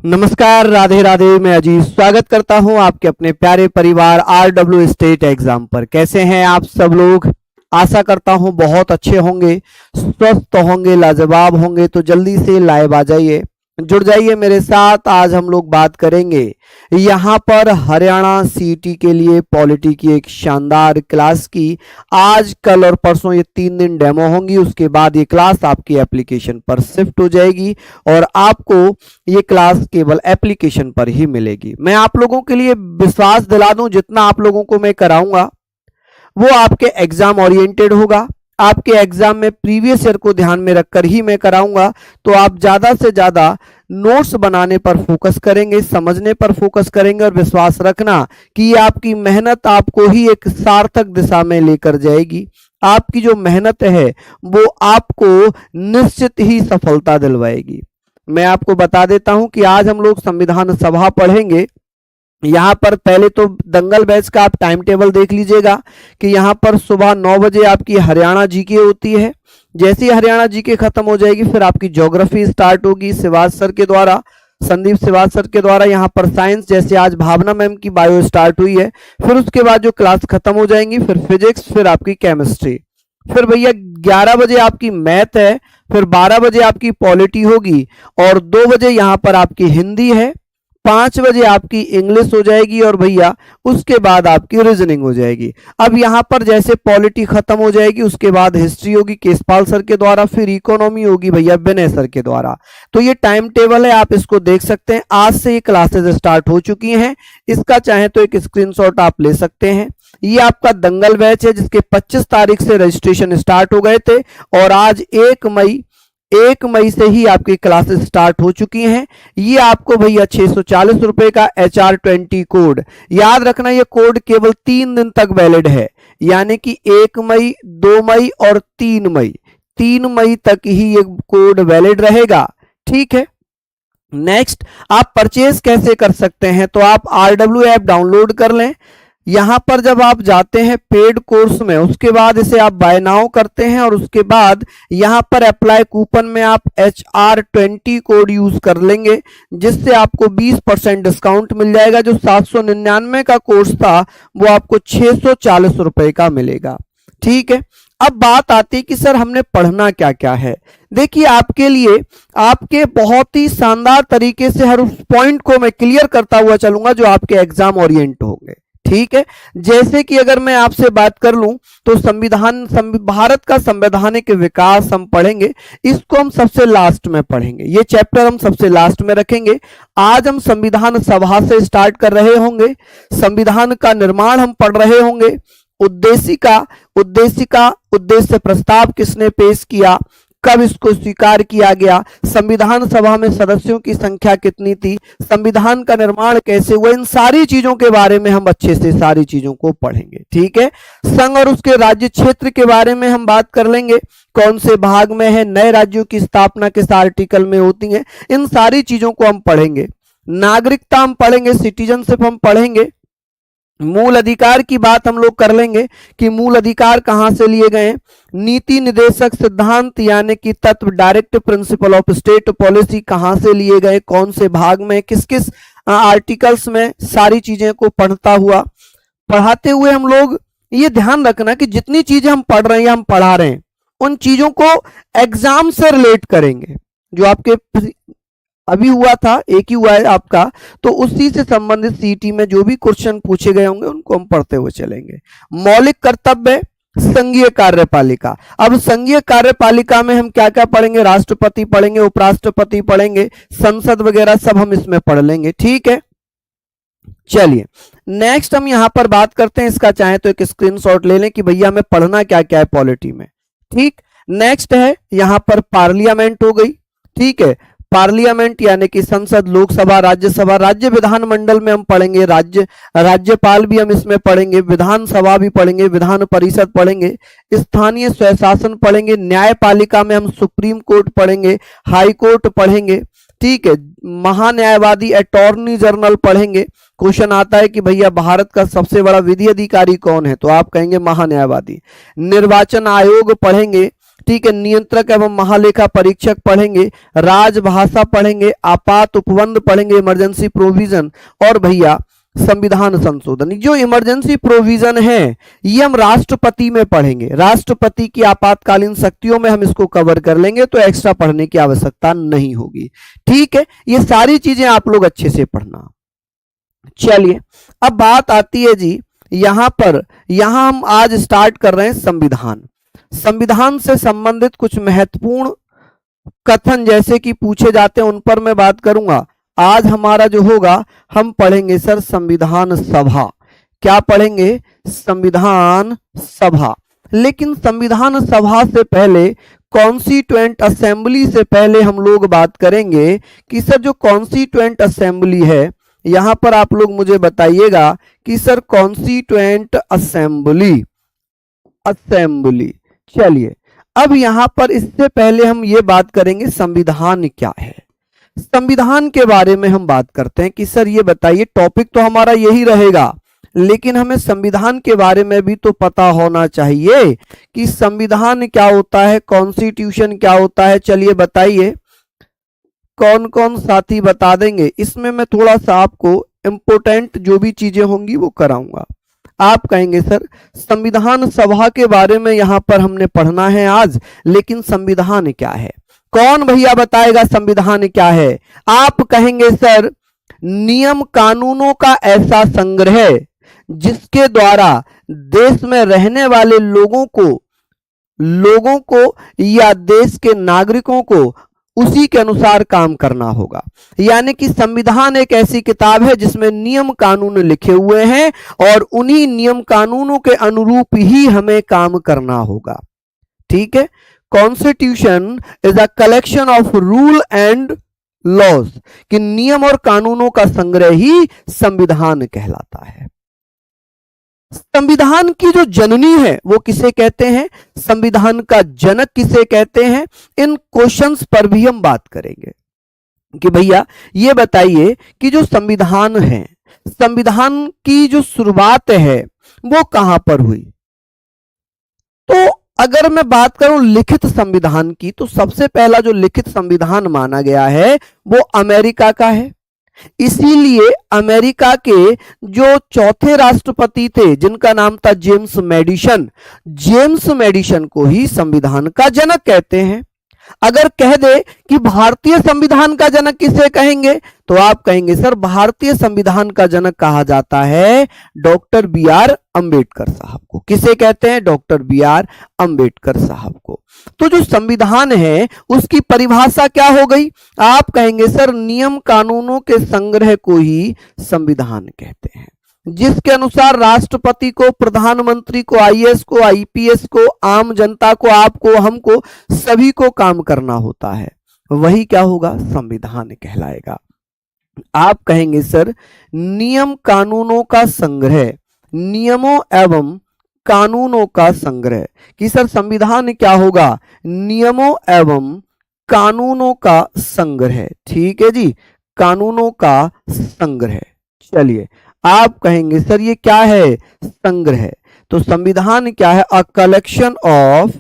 नमस्कार, राधे राधे। मैं अजीत स्वागत करता हूं आपके अपने प्यारे परिवार RW स्टेट एग्जाम पर। कैसे हैं आप सब लोग? आशा करता हूं बहुत अच्छे होंगे, स्वस्थ होंगे, लाजवाब होंगे। तो जल्दी से लाइव आ जाइए, जुड़ जाइए मेरे साथ। आज हम लोग बात करेंगे यहाँ पर हरियाणा सीईटी के लिए पॉलिटी की एक शानदार क्लास की। आज कल और परसों ये 3 दिन डेमो होंगी, उसके बाद ये क्लास आपकी एप्लीकेशन पर शिफ्ट हो जाएगी और आपको ये क्लास केवल एप्लीकेशन पर ही मिलेगी। मैं आप लोगों के लिए विश्वास दिला दूं, जितना आप लोगों को मैं कराऊंगा वो आपके एग्जाम ओरिएंटेड होगा। आपके एग्जाम में प्रीवियस ईयर को ध्यान में रखकर ही मैं कराऊंगा। तो आप ज्यादा से ज्यादा नोट्स बनाने पर फोकस करेंगे, समझने पर फोकस करेंगे और विश्वास रखना कि ये आपकी मेहनत आपको ही एक सार्थक दिशा में लेकर जाएगी। आपकी जो मेहनत है वो आपको निश्चित ही सफलता दिलवाएगी। मैं आपको बता देता हूं कि आज हम लोग संविधान सभा पढ़ेंगे। यहाँ पर पहले तो दंगल बैच का आप टाइम टेबल देख लीजिएगा कि यहाँ पर सुबह 9 बजे आपकी हरियाणा जीके होती है। जैसे ही हरियाणा जीके खत्म हो जाएगी फिर आपकी ज्योग्राफी स्टार्ट होगी श्रीवास सर के द्वारा, संदीप श्रीवास सर के द्वारा। यहाँ पर साइंस, जैसे आज भावना मैम की बायो स्टार्ट हुई है। फिर उसके बाद जो क्लास खत्म हो जाएंगी फिर फिजिक्स, फिर आपकी केमिस्ट्री, फिर भैया 11 बजे आपकी मैथ है, फिर 12 बजे आपकी पॉलिटी होगी और 2 बजे यहाँ पर आपकी हिंदी है, 5 बजे आपकी इंग्लिश हो जाएगी और भैया उसके बाद आपकी रीजनिंग हो जाएगी। अब यहाँ पर जैसे पॉलिटी खत्म हो जाएगी उसके बाद हिस्ट्री होगी केशपाल सर के द्वारा, फिर इकोनॉमी होगी भैया विनय सर के द्वारा। तो ये टाइम टेबल है, आप इसको देख सकते हैं। आज से ये क्लासेस स्टार्ट हो चुकी हैं। इसका चाहे तो एक स्क्रीनशॉट आप ले सकते हैं। ये आपका दंगल बैच है जिसके 25 तारीख से रजिस्ट्रेशन स्टार्ट हो गए थे और आज 1 मई से ही आपकी क्लासेस स्टार्ट हो चुकी हैं। ये आपको भैया 640 रुपए का HR20 कोड, याद रखना ये कोड केवल 3 दिन तक वैलिड है, यानी कि 1 मई, 2 मई और 3 मई तक ही ये कोड वैलिड रहेगा। ठीक है। नेक्स्ट, आप परचेज कैसे कर सकते हैं? तो आप RW ऐप डाउनलोड कर लें। यहां पर जब आप जाते हैं पेड कोर्स में, उसके बाद इसे आप बाय नाउ करते हैं और उसके बाद यहां पर अप्लाई कूपन में आप HR20 कोड यूज कर लेंगे, जिससे आपको 20% डिस्काउंट मिल जाएगा। जो 799 का कोर्स था वो आपको 640 रुपए का मिलेगा। ठीक है। अब बात आती है कि सर हमने पढ़ना क्या क्या है। देखिए, आपके लिए आपके बहुत ही शानदार तरीके से हर उस पॉइंट को मैं क्लियर करता हुआ चलूंगा जो आपके एग्जाम ओरिएंट होंगे। ठीक है। जैसे कि अगर मैं आपसे बात कर लूं तो भारत का संवैधानिक विकास हम पढ़ेंगे, इसको हम सबसे लास्ट में पढ़ेंगे। ये चैप्टर हम सबसे लास्ट में रखेंगे। आज हम संविधान सभा से स्टार्ट कर रहे होंगे, संविधान का निर्माण हम पढ़ रहे होंगे, उद्देश्य प्रस्ताव किसने पेश किया, कब इसको स्वीकार किया गया, संविधान सभा में सदस्यों की संख्या कितनी थी, संविधान का निर्माण कैसे हुआ, इन सारी चीजों के बारे में हम अच्छे से सारी चीजों को पढ़ेंगे। ठीक है। संघ और उसके राज्य क्षेत्र के बारे में हम बात कर लेंगे, कौन से भाग में है, नए राज्यों की स्थापना किस आर्टिकल में होती है, इन सारी चीजों को हम पढ़ेंगे। नागरिकता हम पढ़ेंगे, सिटीजनशिप हम पढ़ेंगे। मूल अधिकार की बात हम लोग कर लेंगे कि मूल अधिकार कहां से लिए गए। नीति निदेशक सिद्धांत यानी कि तत्व, direct principle of state policy कहां से लिए गए, कौन से भाग में, किस किस आर्टिकल्स में, सारी चीजें को पढ़ाते हुए हम लोग ये ध्यान रखना कि जितनी चीजें हम पढ़ रहे हैं, हम पढ़ा रहे हैं, उन चीजों को एग्जाम से रिलेट करेंगे। जो आपके अभी हुआ था, एक ही हुआ है आपका, तो उसी से संबंधित सीईटी में जो भी क्वेश्चन पूछे गए होंगे उनको हम पढ़ते हुए चलेंगे। मौलिक कर्तव्य, संघीय कार्यपालिका। अब संघीय कार्यपालिका में हम क्या क्या पढ़ेंगे? राष्ट्रपति पढ़ेंगे, उपराष्ट्रपति पढ़ेंगे, संसद वगैरह सब हम इसमें पढ़ लेंगे। ठीक है। चलिए नेक्स्ट हम यहां पर बात करते हैं। इसका चाहे तो एक स्क्रीनशॉट ले लें कि भैया हमें पढ़ना क्या क्या है पॉलिटी में। ठीक। नेक्स्ट है यहां पर पार्लियामेंट हो गई। ठीक है। पार्लियामेंट यानी कि संसद, लोकसभा, राज्यसभा, राज्य विधानमंडल में हम पढ़ेंगे, राज्यपाल भी हम इसमें पढ़ेंगे, विधानसभा भी पढ़ेंगे, विधान परिषद पढ़ेंगे, स्थानीय स्वशासन पढ़ेंगे, न्यायपालिका में हम सुप्रीम कोर्ट पढ़ेंगे, हाई कोर्ट पढ़ेंगे। ठीक है। महान्यायवादी, अटॉर्नी जनरल पढ़ेंगे। क्वेश्चन आता है कि भैया भारत का सबसे बड़ा विधि अधिकारी कौन है, तो आप कहेंगे महान्यायवादी। निर्वाचन आयोग पढ़ेंगे। ठीक है, नियंत्रक एवं महालेखा परीक्षक पढ़ेंगे, राजभाषा पढ़ेंगे, आपात उपबंध पढ़ेंगे, इमरजेंसी प्रोविजन, और भैया संविधान संशोधन। जो इमरजेंसी प्रोविजन है ये हम राष्ट्रपति में पढ़ेंगे, राष्ट्रपति की आपातकालीन शक्तियों में हम इसको कवर कर लेंगे, तो एक्स्ट्रा पढ़ने की आवश्यकता नहीं होगी। ठीक है, ये सारी चीजें आप लोग अच्छे से पढ़ना। चलिए अब बात आती है जी यहां पर, यहां हम आज स्टार्ट कर रहे हैं संविधान। संविधान से संबंधित कुछ महत्वपूर्ण कथन जैसे कि पूछे जाते हैं उन पर मैं बात करूंगा। आज हमारा जो होगा हम पढ़ेंगे सर संविधान सभा। क्या पढ़ेंगे? संविधान सभा। लेकिन संविधान सभा से पहले, कॉन्स्टिट्यूएंट असेंबली से पहले हम लोग बात करेंगे कि सर जो कॉन्स्टिट्यूएंट असेंबली है, यहां पर आप लोग मुझे बताइएगा कि सर कॉन्स्टिट्यूएंट असेंबली, असेंबली। चलिए अब यहां पर इससे पहले हम ये बात करेंगे संविधान क्या है। संविधान के बारे में हम बात करते हैं कि सर ये बताइए, टॉपिक तो हमारा यही रहेगा लेकिन हमें संविधान के बारे में भी तो पता होना चाहिए कि संविधान क्या होता है, कॉन्स्टिट्यूशन क्या होता है। चलिए बताइए कौन कौन साथी बता देंगे। इसमें मैं थोड़ा सा आपको इंपोर्टेंट जो भी चीजें होंगी वो कराऊंगा। आप कहेंगे सर संविधान सभा के बारे में यहां पर हमने पढ़ना है आज, लेकिन संविधान क्या है? कौन भैया बताएगा संविधान क्या है? आप कहेंगे सर नियम कानूनों का ऐसा संग्रह जिसके द्वारा देश में रहने वाले लोगों को या देश के नागरिकों को उसी के अनुसार काम करना होगा। यानी कि संविधान एक ऐसी किताब है जिसमें नियम कानून लिखे हुए हैं और उन्हीं नियम कानूनों के अनुरूप ही हमें काम करना होगा। ठीक है, constitution is a collection of rule and laws, कि नियम और कानूनों का संग्रह ही संविधान कहलाता है। संविधान की जो जननी है वो किसे कहते हैं, संविधान का जनक किसे कहते हैं, इन क्वेश्चंस पर भी हम बात करेंगे कि भैया ये बताइए कि जो संविधान है, संविधान की जो शुरुआत है वो कहां पर हुई। तो अगर मैं बात करूं लिखित संविधान की, तो सबसे पहला जो लिखित संविधान माना गया है वो अमेरिका का है। इसीलिए अमेरिका के जो चौथे राष्ट्रपति थे जिनका नाम था जेम्स मैडिसन, जेम्स मैडिसन को ही संविधान का जनक कहते हैं। अगर कह दे कि भारतीय संविधान का जनक किसे कहेंगे, तो आप कहेंगे सर भारतीय संविधान का जनक कहा जाता है डॉक्टर बी आर अंबेडकर साहब को। किसे कहते हैं? डॉक्टर बी आर अंबेडकर साहब को। तो जो संविधान है उसकी परिभाषा क्या हो गई? आप कहेंगे सर नियम कानूनों के संग्रह को ही संविधान कहते हैं, जिसके अनुसार राष्ट्रपति को, प्रधानमंत्री को, आईएएस को, आईपीएस को, आम जनता को, आपको, हमको, सभी को काम करना होता है, वही क्या होगा? संविधान कहलाएगा। आप कहेंगे सर नियम कानूनों का संग्रह, नियमों एवं कानूनों का संग्रह, कि सर संविधान क्या होगा? नियमों एवं कानूनों का संग्रह। ठीक है जी, कानूनों का संग्रह। चलिए आप कहेंगे सर ये क्या है? संग्रह। तो संविधान क्या है? अ कलेक्शन ऑफ,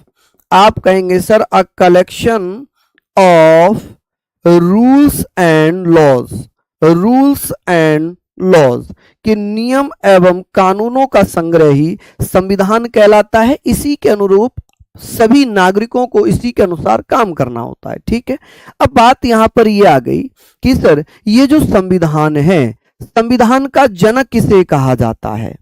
आप कहेंगे sir a collection of rules and laws, rules and laws, कि नियम एवं कानूनों का संग्रह ही संविधान कहलाता है। इसी के अनुरूप सभी नागरिकों को इसी के अनुसार काम करना होता है। ठीक है, अब बात यहां पर ये आ गई कि सर ये जो संविधान है, संविधान का जनक किसे कहा जाता है?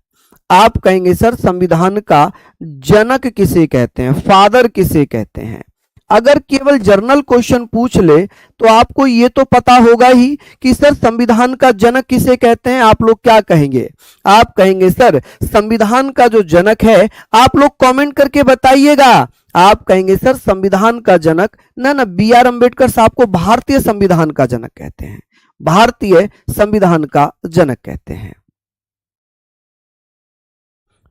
आप कहेंगे सर संविधान का जनक किसे कहते हैं, फादर किसे कहते हैं। अगर केवल जर्नल क्वेश्चन पूछ ले तो आपको ये तो पता होगा ही कि सर संविधान का जनक किसे कहते हैं। आप लोग क्या कहेंगे? आप कहेंगे सर संविधान का जो जनक है, आप लोग कमेंट करके बताइएगा। आप कहेंगे सर संविधान का जनक, ना बी आर अंबेडकर साहब को भारतीय संविधान का जनक कहते हैं, भारतीय संविधान का जनक कहते हैं।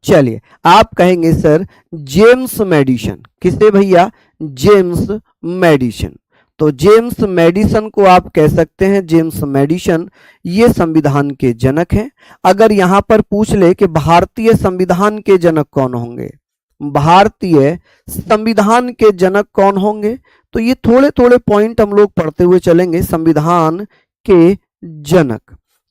चलिए आप कहेंगे सर जेम्स मैडिसन, किसे भैया? James Madison. तो जेम्स मैडिसन को आप कह सकते हैं, जेम्स मैडिसन ये संविधान के जनक हैं। अगर यहां पर पूछ ले कि भारतीय संविधान के जनक कौन होंगे, भारतीय संविधान के जनक कौन होंगे? तो ये थोड़े थोड़े पॉइंट हम लोग पढ़ते हुए चलेंगे। संविधान के जनक,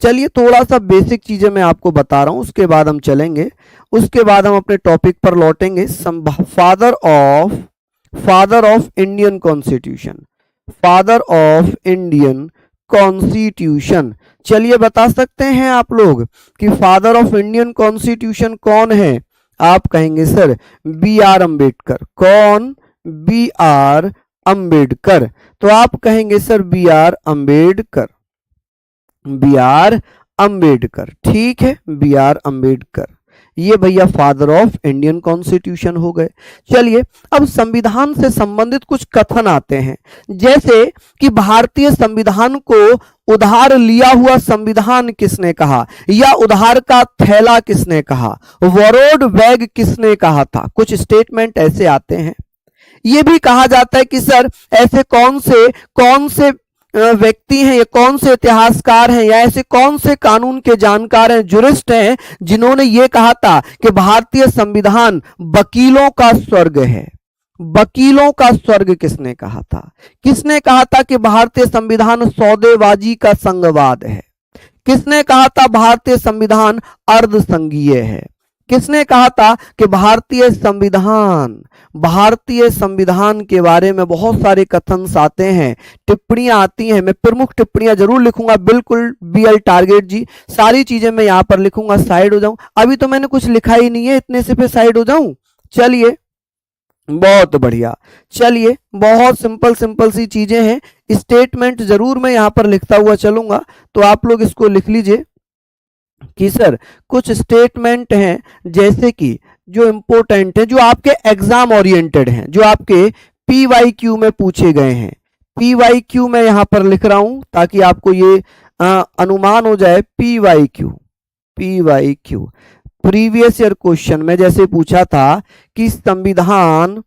चलिए थोड़ा सा बेसिक चीजें मैं आपको बता रहा हूं, उसके बाद हम चलेंगे, उसके बाद हम अपने टॉपिक पर लौटेंगे। Father of Indian constitution, father of Indian constitution, चलिए बता सकते हैं आप लोग कि फादर ऑफ इंडियन कॉन्स्टिट्यूशन कौन है? आप कहेंगे सर बी आर अम्बेडकर। कौन? B R Ambedkar. तो आप कहेंगे sir B R Ambedkar, B R Ambedkar, ठीक है, बी आर अम्बेडकर, ये भैया फादर ऑफ इंडियन कॉन्स्टिट्यूशन हो गए। चलिए अब संविधान से संबंधित कुछ कथन आते हैं, जैसे कि भारतीय संविधान को उधार लिया हुआ संविधान किसने कहा, या उधार का थैला किसने कहा, वरोड बैग किसने कहा था। कुछ स्टेटमेंट ऐसे आते हैं। ये भी कहा जाता है कि सर ऐसे कौन से व्यक्ति हैं, ये कौन से इतिहासकार हैं, या ऐसे कौन से कानून के जानकार हैं, जुरिस्ट हैं, जिन्होंने ये कहा था कि भारतीय संविधान वकीलों का स्वर्ग है। वकीलों का स्वर्ग किसने कहा था? किसने कहा था कि भारतीय संविधान सौदेबाजी का संघवाद है? किसने कहा था भारतीय संविधान अर्धसंघीय है? किसने कहा था कि भारतीय संविधान के बारे में बहुत सारे कथन आते हैं, टिप्पणियां आती हैं। मैं प्रमुख टिप्पणियां जरूर लिखूंगा, बिल्कुल बीएल टारगेट जी, सारी चीजें मैं यहां पर लिखूंगा। साइड हो जाऊं, अभी तो मैंने कुछ लिखा ही नहीं है, इतने से पे साइड हो जाऊं। चलिए बहुत बढ़िया, चलिए बहुत सिंपल सी चीजें हैं। स्टेटमेंट जरूर मैं यहां पर लिखता हुआ चलूंगा, तो आप लोग इसको लिख लीजिए कि सर कुछ स्टेटमेंट हैं जैसे कि जो इंपॉर्टेंट है, जो आपके एग्जाम ओरिएंटेड हैं, जो आपके पीवाईक्यू में पूछे गए हैं। पीवाईक्यू मैं यहां पर लिख रहा हूं ताकि आपको ये अनुमान हो जाए। पीवाईक्यू प्रीवियस ईयर क्वेश्चन में जैसे पूछा था कि संविधान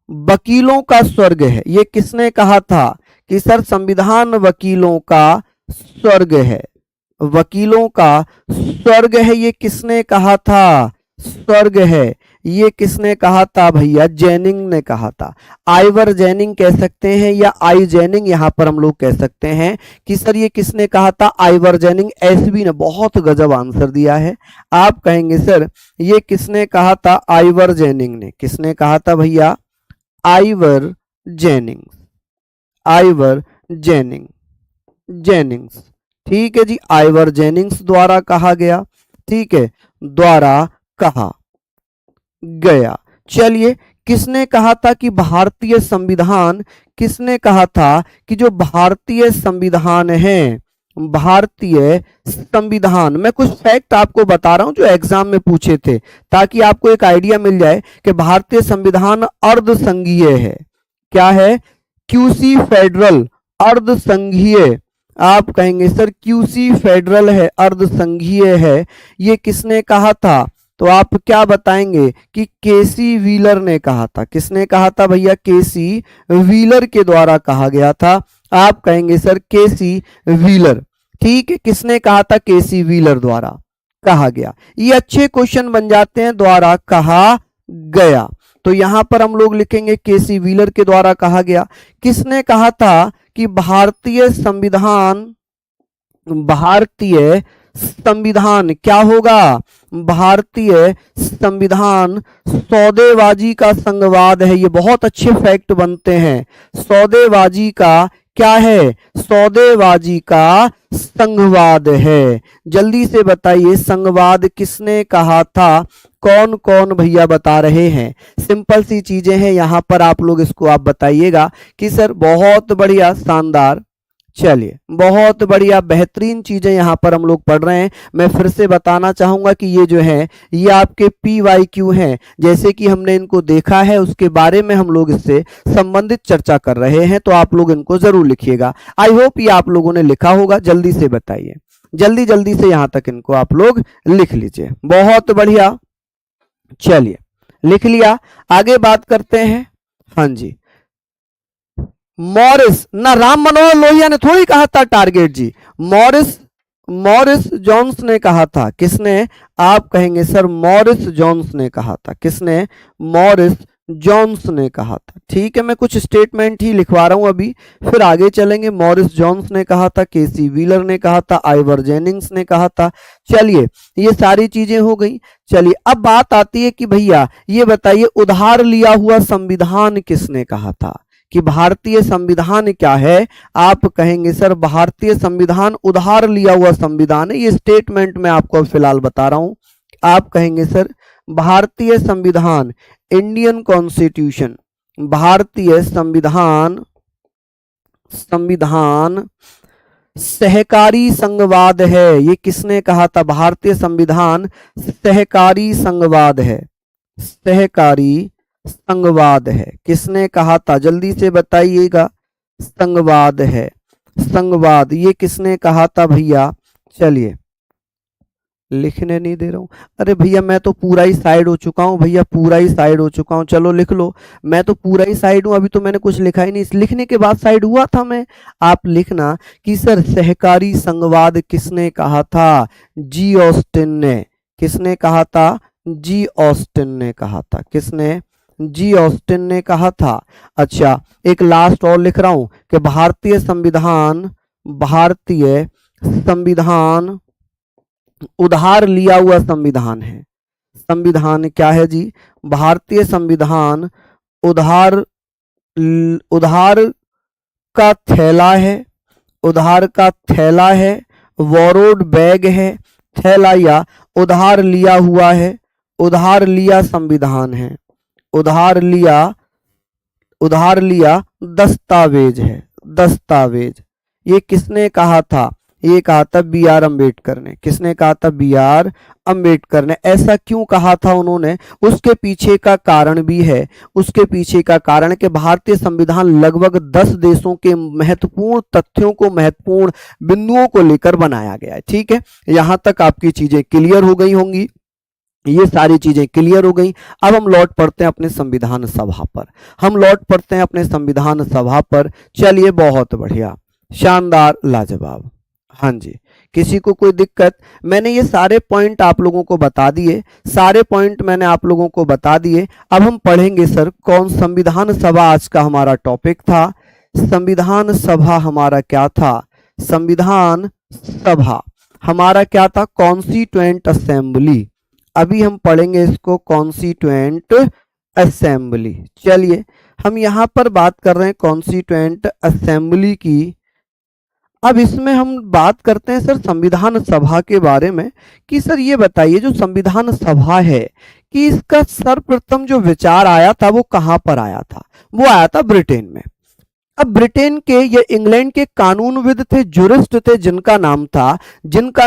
वकीलों का स्वर्ग है, ये किसने कहा था कि सर संविधान वकीलों का स्वर्ग है, वकीलों का स्वर्ग है, ये किसने कहा था? स्वर्ग है, ये किसने कहा था भैया? जेनिंग ने कहा था। आइवर जेनिंग कह सकते हैं या आई जेनिंग यहां पर हम लोग कह सकते हैं कि सर ये किसने कहा था? Ivoire ginning. एसबी ने बहुत गजब आंसर दिया है। आप कहेंगे सर ये किसने कहा था? आइवर जेनिंग ने। किसने कहा था भैया? आइवर जेनिंग्स, ठीक है जी, आइवर जेनिंग्स द्वारा कहा गया, ठीक है, द्वारा कहा गया। चलिए किसने कहा था कि भारतीय संविधान, किसने कहा था कि जो भारतीय संविधान है, भारतीय संविधान, मैं कुछ फैक्ट आपको बता रहा हूं जो एग्जाम में पूछे थे ताकि आपको एक आइडिया मिल जाए कि भारतीय संविधान अर्धसंघीय है। क्या है? क्यूसी फेडरल, अर्धसंघीय। आप कहेंगे सर क्यूसी फेडरल है, अर्धसंघीय है, ये किसने कहा था? तो आप क्या बताएंगे कि केसी व्हीलर ने कहा था। किसने कहा था भैया? केसी व्हीलर के द्वारा कहा गया था। आप कहेंगे सर केसी व्हीलर, ठीक है, किसने कहा था? केसी व्हीलर द्वारा कहा गया। ये अच्छे क्वेश्चन बन जाते हैं, द्वारा कहा गया, तो यहां पर हम लोग लिखेंगे केसी व्हीलर के द्वारा कहा गया। किसने कहा था कि भारतीय संविधान क्या होगा? भारतीय संविधान सौदेबाजी का संघवाद है। ये बहुत अच्छे फैक्ट बनते हैं। सौदेबाजी का क्या है? सौदेबाजी का संघवाद है। जल्दी से बताइए संघवाद किसने कहा था? कौन कौन भैया बता रहे हैं? सिंपल सी चीजें हैं, यहां पर आप लोग इसको आप बताइएगा कि सर बहुत बढ़िया, शानदार। चलिए बहुत बढ़िया, बेहतरीन चीजें यहां पर हम लोग पढ़ रहे हैं। मैं फिर से बताना चाहूंगा कि ये जो है ये आपके पीवाईक्यू हैं, जैसे कि हमने इनको देखा है उसके बारे में हम लोग इससे संबंधित चर्चा कर रहे हैं, तो आप लोग इनको जरूर लिखिएगा। आई होप ये आप लोगों ने लिखा होगा। जल्दी से बताइए, जल्दी से यहां तक इनको आप लोग लिख लीजिए। बहुत बढ़िया, चलिए लिख लिया, आगे बात करते हैं। हाँ जी, मॉरिस ना, राम मनोहर लोहिया ने थोड़ी कहा था टारगेट जी, मॉरिस मॉरिस जोन्स ने कहा था। किसने? आप कहेंगे सर मॉरिस जोन्स ने कहा था। किसने? मॉरिस जोन्स ने कहा था। ठीक है, मैं कुछ स्टेटमेंट ही लिखवा रहा हूं अभी, फिर आगे चलेंगे। मॉरिस जोन्स ने कहा था, केसी व्हीलर ने कहा था, आइवर जेनिंग्स ने कहा था। चलिए, ये सारी चीजें हो गई। चलिए, अब बात आती है कि भैया ये बताइए उधार लिया हुआ संविधान किसने कहा था? कि भारतीय संविधान क्या है? आप कहेंगे सर भारतीय संविधान उधार लिया हुआ संविधान है। ये स्टेटमेंट मैं आपको फिलहाल बता रहा हूं। आप कहेंगे सर भारतीय संविधान, इंडियन कॉन्स्टिट्यूशन, भारतीय संविधान, संविधान सहकारी संघवाद है। ये किसने कहा था? भारतीय संविधान सहकारी संघवाद है। सहकारी संघवाद है। किसने कहा था? जल्दी से बताइएगा। संघवाद है। संघवाद ये किसने कहा था भैया? चलिए, लिखने नहीं दे रहा हूं। अरे भैया मैं तो पूरा ही साइड हो चुका हूं, भैया पूरा ही साइड हो चुका हूं। चलो लिख लो, मैं तो पूरा ही साइड हूं, अभी तो मैंने कुछ लिखा ही नहीं। लिखने के बाद साइड हुआ था मैं। आप लिखना कि सर सहकारी संघवाद किसने कहा था? जी ऑस्टिन ने। किसने कहा था? जी ऑस्टिन ने कहा था। किसने? जी ऑस्टिन ने कहा था। अच्छा, एक लास्ट और लिख रहा हूं कि भारतीय संविधान, भारतीय संविधान उधार लिया हुआ संविधान है। संविधान क्या है जी? भारतीय संविधान उधार, उधार का थैला है। उधार का थैला है, वॉरोड बैग है, थैला या उधार लिया हुआ है। उधार लिया संविधान है। उधार लिया, उधार लिया दस्तावेज है। दस्तावेज ये किसने कहा था? ये कहा था बी आर अम्बेडकर ने। किसने कहा था? बी आर अम्बेडकर ने। ऐसा क्यों कहा था उन्होंने? उसके पीछे का कारण भी है। उसके पीछे का कारण कि भारतीय संविधान लगभग 10 देशों के महत्वपूर्ण तथ्यों को, महत्वपूर्ण बिंदुओं को लेकर बनाया गया है। ठीक है, यहां तक आपकी चीजें क्लियर हो गई होंगी। ये सारी चीजें क्लियर हो गई। अब हम लौट पड़ते हैं अपने संविधान सभा पर। हम लौट पड़ते हैं अपने संविधान सभा पर। चलिए, बहुत बढ़िया, शानदार, लाजवाब। हाँ जी, किसी को कोई दिक्कत? मैंने ये सारे पॉइंट आप लोगों को बता दिए। सारे पॉइंट मैंने आप लोगों को बता दिए। अब हम पढ़ेंगे सर कौन? संविधान सभा आज का हमारा टॉपिक था। संविधान सभा हमारा क्या था? संविधान सभा हमारा क्या था? Constituent assembly. अभी हम पढ़ेंगे इसको कॉन्स्टिट्यूएंट असेंबली। चलिए, हम यहां पर बात कर रहे हैं कॉन्स्टिट्यूएंट असेंबली की। अब इसमें हम बात करते हैं सर संविधान सभा के बारे में कि सर ये बताइए जो संविधान सभा है कि इसका सर्वप्रथम जो विचार आया था वो कहां पर आया था? वो आया था ब्रिटेन में। अब ब्रिटेन के या इंग्लैंड के कानूनविद थे, जुरिस्ट थे, जिनका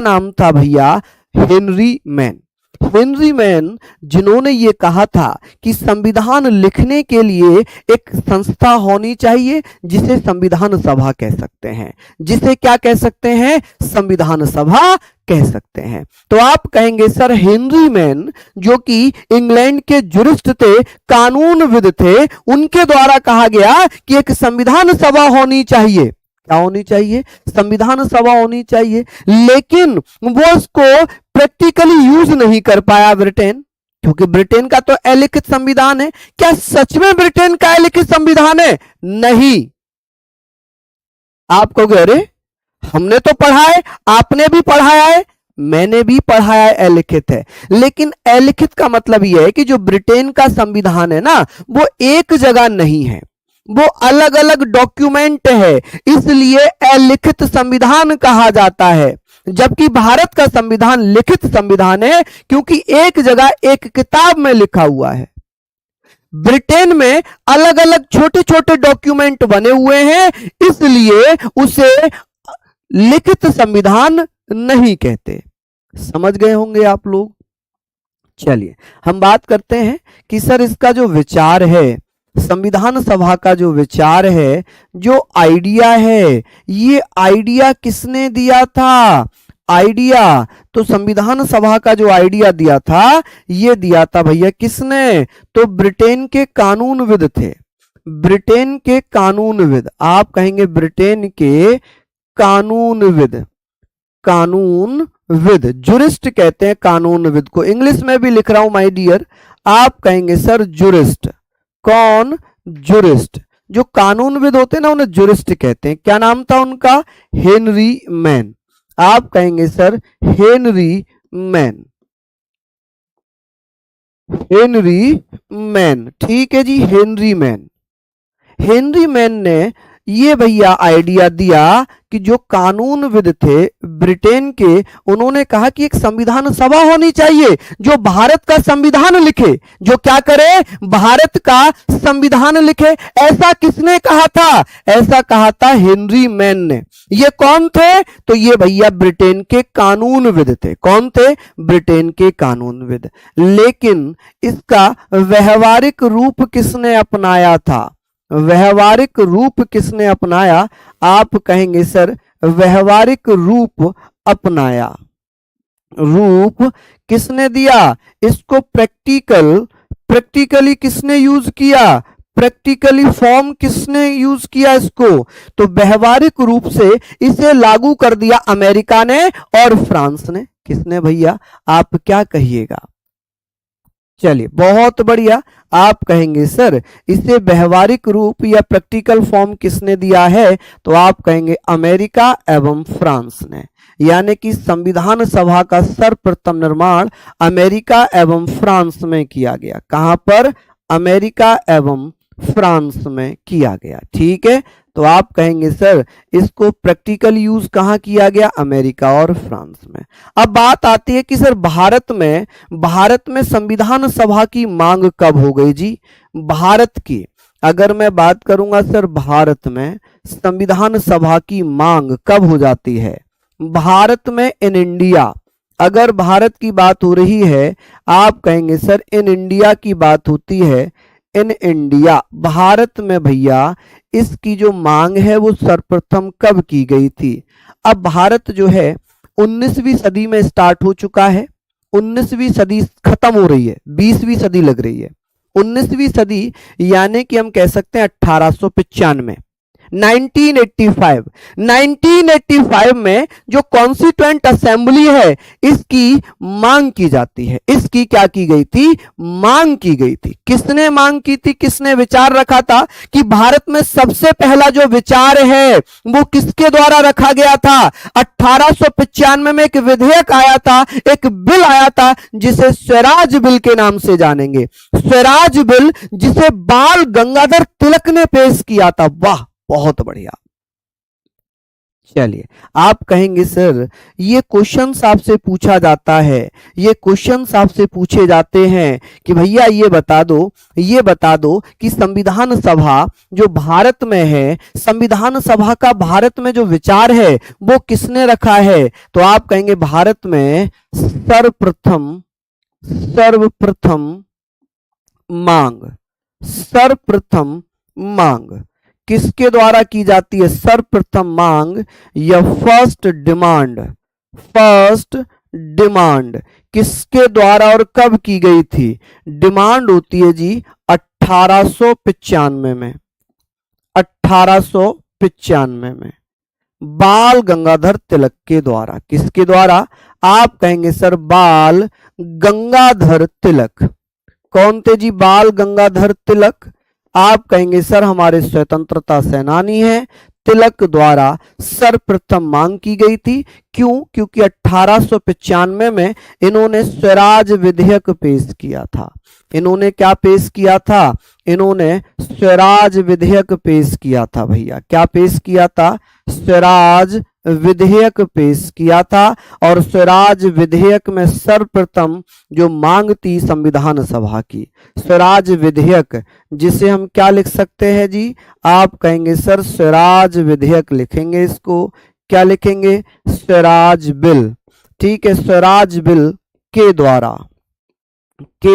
नाम था भैया हेनरी मैन। हेनरी मैन जिन्होंने ये कहा था कि संविधान लिखने के लिए एक संस्था होनी चाहिए जिसे संविधान सभा कह सकते हैं। जिसे क्या कह सकते हैं? संविधान सभा कह सकते हैं। तो आप कहेंगे सर हेनरी मैन जो कि इंग्लैंड के जुरिस्ट थे, कानूनविद थे, उनके द्वारा कहा गया कि एक संविधान सभा होनी चाहिए। क्या होनी चाहिए? संविधान सभा होनी चाहिए। लेकिन वो उसको प्रैक्टिकली यूज नहीं कर पाया ब्रिटेन, क्योंकि ब्रिटेन का तो अलिखित संविधान है। क्या सच में ब्रिटेन का अलिखित संविधान है? नहीं। आप कहोगे अरे हमने तो पढ़ा है, आपने भी पढ़ाया है, मैंने भी पढ़ाया है, अलिखित है। लेकिन अलिखित का मतलब यह है कि जो ब्रिटेन का संविधान है ना, वो एक जगह नहीं है, वो अलग अलग डॉक्यूमेंट है, इसलिए अलिखित संविधान कहा जाता है। जबकि भारत का संविधान लिखित संविधान है, क्योंकि एक जगह एक किताब में लिखा हुआ है। ब्रिटेन में अलग अलग छोटे छोटे डॉक्यूमेंट बने हुए हैं, इसलिए उसे लिखित संविधान नहीं कहते। समझ गए होंगे आप लोग। चलिए, हम बात करते हैं कि सर इसका जो विचार है, संविधान सभा का जो विचार है, जो आइडिया है, ये आइडिया किसने दिया था? आइडिया तो संविधान सभा का जो आइडिया दिया था, ये दिया था भैया किसने? तो ब्रिटेन के कानूनविद थे। ब्रिटेन के कानूनविद, आप कहेंगे ब्रिटेन के कानूनविद। कानूनविद, जुरिस्ट कहते हैं कानूनविद को। इंग्लिश में भी लिख रहा हूं माय डियर, आप कहेंगे सर जुरिस्ट। कौन? जुरिस्ट। जो कानूनविद होते हैं ना उन्हें जुरिस्ट कहते हैं। क्या नाम था उनका? Henry man. आप कहेंगे sir Henry man, Henry man. ठीक है जी, हेनरी मैन। हेनरी मैन ने ये भैया आइडिया दिया कि जो कानूनविद थे ब्रिटेन के, उन्होंने कहा कि एक संविधान सभा होनी चाहिए जो भारत का संविधान लिखे, जो क्या करे? भारत का संविधान लिखे। ऐसा किसने कहा था? ऐसा कहा था हेनरी मैन ने। ये कौन थे? तो ये भैया ब्रिटेन के कानूनविद थे। कौन थे? ब्रिटेन के कानूनविद। लेकिन इसका व्यवहारिक रूप किसने अपनाया था? व्यवहारिक रूप किसने अपनाया? आप कहेंगे सर व्यवहारिक रूप अपनाया। रूप किसने दिया? इसको प्रैक्टिकली किसने यूज किया? प्रैक्टिकली फॉर्म किसने यूज किया इसको? तो व्यवहारिक रूप से इसे लागू कर दिया अमेरिका ने और फ्रांस ने। किसने भैया? आप क्या कहिएगा? चलिए बहुत बढ़िया। आप कहेंगे सर इसे व्यवहारिक रूप या प्रैक्टिकल फॉर्म किसने दिया है? तो आप कहेंगे अमेरिका एवं फ्रांस ने। यानी कि संविधान सभा का सर्वप्रथम निर्माण अमेरिका एवं फ्रांस में किया गया। कहां पर? अमेरिका एवं फ्रांस में किया गया। ठीक है, तो आप कहेंगे सर इसको प्रैक्टिकल यूज कहां किया गया? अमेरिका और फ्रांस में। अब बात आती है कि सर भारत में संविधान सभा की मांग कब हो गई जी? भारत की अगर मैं बात करूंगा सर, भारत में संविधान सभा की मांग कब हो जाती है? भारत में इन इंडिया, अगर भारत की बात हो रही है, आप कहेंगे सर इन इंडिया की बात होती है। इन इंडिया, भारत में भैया इसकी जो मांग है वो सर्वप्रथम कब की गई थी? अब भारत जो है 19वीं सदी में स्टार्ट हो चुका है। 19वीं सदी खत्म हो रही है, 20वीं सदी लग रही है। 19वीं सदी यानी कि हम कह सकते हैं 1895, 1985 में जो कॉन्स्टिट्यूएंट असेंबली है इसकी मांग की जाती है। इसकी क्या की गई थी? मांग की गई थी। किसने मांग की थी? किसने विचार रखा था कि भारत में सबसे पहला जो विचार है वो किसके द्वारा रखा गया था? 1895 में एक विधेयक आया था, एक बिल आया था जिसे स्वराज बिल के नाम से जानेंगे। स्वराज बिल जिसे बाल गंगाधर तिलक ने पेश किया था। वाह, बहुत बढ़िया। चलिए आप कहेंगे सर ये क्वेश्चंस आपसे पूछा जाता है, ये क्वेश्चंस आपसे पूछे जाते हैं कि भैया ये बता दो कि संविधान सभा जो भारत में है, संविधान सभा का भारत में जो विचार है वो किसने रखा है? तो आप कहेंगे भारत में सर्वप्रथम मांग किसके द्वारा की जाती है? सर्वप्रथम मांग या फर्स्ट डिमांड किसके द्वारा और कब की गई थी? डिमांड होती है जी 1895 में। 1895 में बाल गंगाधर तिलक के द्वारा। किसके द्वारा? आप कहेंगे सर बाल गंगाधर तिलक। कौन थे जी बाल गंगाधर तिलक? आप कहेंगे सर हमारे स्वतंत्रता सेनानी हैं। तिलक द्वारा सर्वप्रथम मांग की गई थी। क्यों? क्योंकि 1895 में इन्होंने स्वराज विधेयक पेश किया था। इन्होंने क्या पेश किया था? इन्होंने स्वराज विधेयक पेश किया था भैया। क्या पेश किया था? स्वराज विधेयक पेश किया था। और स्वराज विधेयक में सर्वप्रथम जो मांग थी संविधान सभा की, स्वराज विधेयक, जिसे हम क्या लिख सकते हैं जी? आप कहेंगे सर स्वराज विधेयक लिखेंगे। इसको क्या लिखेंगे? स्वराज बिल। ठीक है, स्वराज बिल के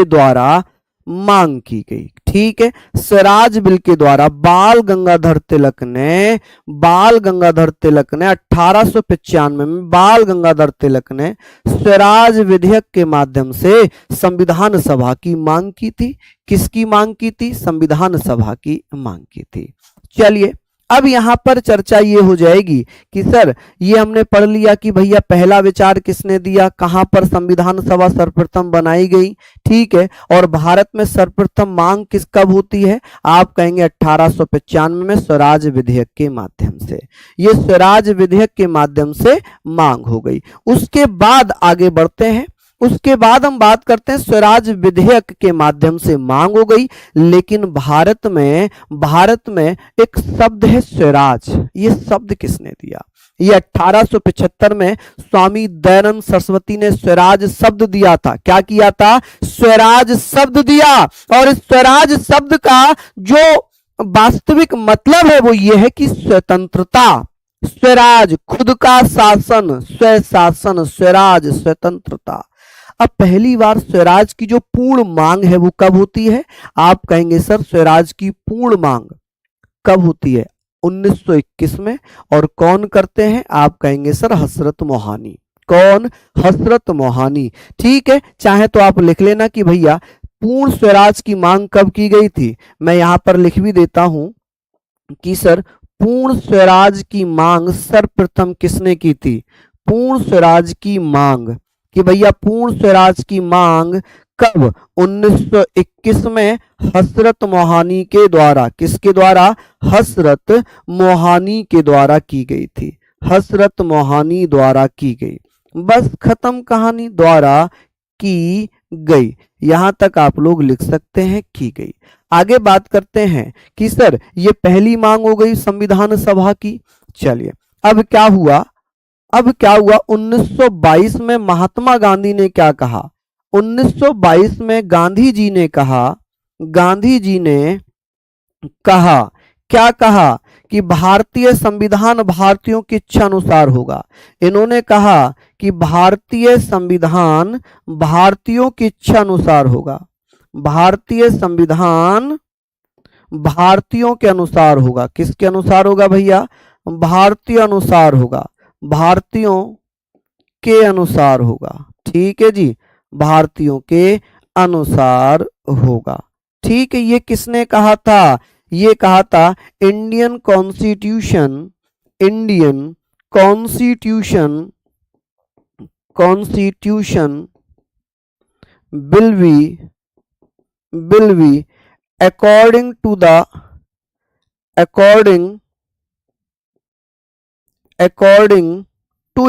द्वारा मांग की गई। ठीक है, स्वराज बिल के द्वारा बाल गंगाधर तिलक ने 1895 में बाल गंगाधर तिलक ने स्वराज विधेयक के माध्यम से संविधान सभा की मांग की थी। किसकी मांग की थी? संविधान सभा की मांग की थी। चलिए अब यहां पर चर्चा ये हो जाएगी कि सर ये हमने पढ़ लिया कि भैया पहला विचार किसने दिया, कहां पर संविधान सभा सर्वप्रथम बनाई गई, ठीक है, और भारत में सर्वप्रथम मांग किस कब होती है, आप कहेंगे 1895 में स्वराज विधेयक के माध्यम से। ये स्वराज विधेयक के माध्यम से मांग हो गई। उसके बाद आगे बढ़ते हैं, उसके बाद हम बात करते हैं स्वराज विधेयक के माध्यम से मांग हो गई, लेकिन भारत में एक शब्द है स्वराज। ये शब्द किसने दिया? ये 1875 में स्वामी दयानंद सरस्वती ने स्वराज शब्द दिया था। क्या किया था? स्वराज शब्द दिया। और इस स्वराज शब्द का जो वास्तविक मतलब है वो ये है कि स्वतंत्रता, स्वराज, खुद का शासन, स्वशासन, स्वराज, स्वतंत्रता। अब पहली बार स्वराज की जो पूर्ण मांग है वो कब होती है? आप कहेंगे सर स्वराज की पूर्ण मांग कब होती है? 1921 में। और कौन करते हैं? आप कहेंगे सर हजरत मोहानी। कौन? हजरत मोहानी। ठीक है, चाहे तो आप लिख लेना कि भैया पूर्ण स्वराज की मांग कब की गई थी। मैं यहां पर लिख भी देता हूं कि सर पूर्ण स्वराज की मांग सर्वप्रथम किसने की थी? पूर्ण स्वराज की मांग, कि भैया पूर्ण स्वराज की मांग कब? 1921 में हजरत मोहानी के द्वारा। किसके द्वारा? हजरत मोहानी के द्वारा की गई थी। हजरत मोहानी द्वारा की गई। बस खत्म कहानी, द्वारा की गई। यहां तक आप लोग लिख सकते हैं की गई। आगे बात करते हैं कि सर ये पहली मांग हो गई संविधान सभा की। चलिए अब क्या हुआ? 1922 में महात्मा गांधी ने क्या कहा? 1922 में गांधी जी ने कहा क्या कहा? कि भारतीय संविधान भारतीयों की इच्छा अनुसार होगा। इन्होंने कहा कि भारतीय संविधान भारतीयों की इच्छा अनुसार होगा। भारतीय संविधान भारतीयों के अनुसार होगा। किसके अनुसार होगा भैया? भारतीय अनुसार होगा, भारतीयों के अनुसार होगा। ठीक है जी, भारतीयों के अनुसार होगा। ठीक है, ये किसने कहा था? ये कहा था Indian constitution will be according to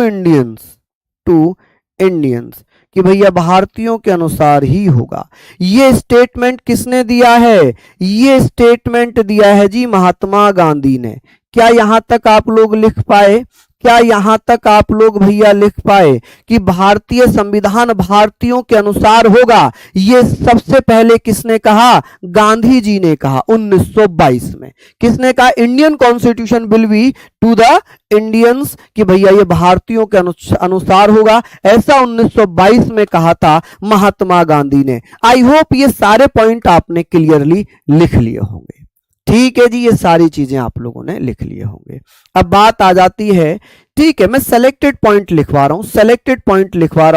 Indians, कि भैया भारतीयों के अनुसार ही होगा। ये स्टेटमेंट किसने दिया है? ये स्टेटमेंट दिया है जी महात्मा गांधी ने। क्या यहां तक आप लोग लिख पाए? क्या यहां तक आप लोग भैया लिख पाए कि भारतीय संविधान भारतीयों के अनुसार होगा? ये सबसे पहले किसने कहा? गांधी जी ने कहा 1922 में। किसने कहा? Indian constitution will be to the Indians, कि भैया ये भारतीयों के अनुसार होगा। ऐसा 1922 में कहा था महात्मा गांधी ने। आई होप ये सारे पॉइंट आपने क्लियरली लिख लिए होंगे। ठीक है जी, ये सारी चीजें आप लोगों ने लिख लिए होंगे। अब बात आ जाती है, ठीक है, मैं सेलेक्टेड पॉइंट लिखवा रहा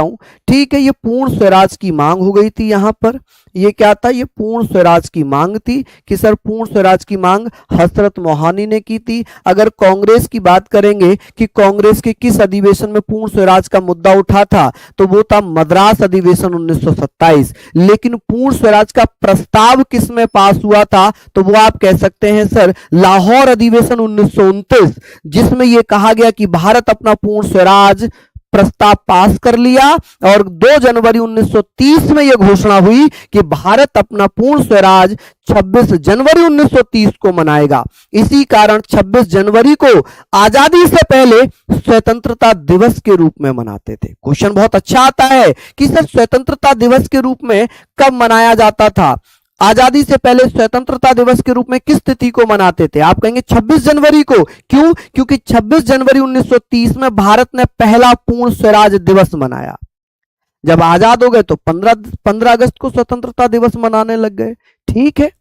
हूं। ठीक है, ये पूर्ण स्वराज की मांग हो गई थी। यहां पर ये क्या था? ये पूर्ण स्वराज की मांग थी कि सर पूर्ण स्वराज की मांग हजरत मोहानी ने की थी। अगर कांग्रेस की बात करेंगे कि कांग्रेस के किस अधिवेशन में पूर्ण स्वराज का मुद्दा उठा था, तो वो था मद्रास अधिवेशन 1927। लेकिन पूर्ण स्वराज का प्रस्ताव किस में पास हुआ था? तो वो आप कह सकते हैं सर लाहौर अधिवेशन 1929, जिसमें यह कहा गया कि भारत अपना पूर्ण स्वराज प्रस्ताव पास कर लिया। और 2 जनवरी 1930 में यह घोषणा हुई कि भारत अपना पूर्ण स्वराज 26 जनवरी 1930 को मनाएगा। इसी कारण 26 जनवरी को आजादी से पहले स्वतंत्रता दिवस के रूप में मनाते थे। क्वेश्चन बहुत अच्छा आता है कि सर स्वतंत्रता दिवस के रूप में कब मनाया जाता था? आजादी से पहले स्वतंत्रता दिवस के रूप में किस तिथि को मनाते थे? आप कहेंगे 26 जनवरी को। क्यों? क्योंकि 26 जनवरी 1930 में भारत ने पहला पूर्ण स्वराज दिवस मनाया। जब आजाद हो गए तो 15 अगस्त को स्वतंत्रता दिवस मनाने लग गए। ठीक है,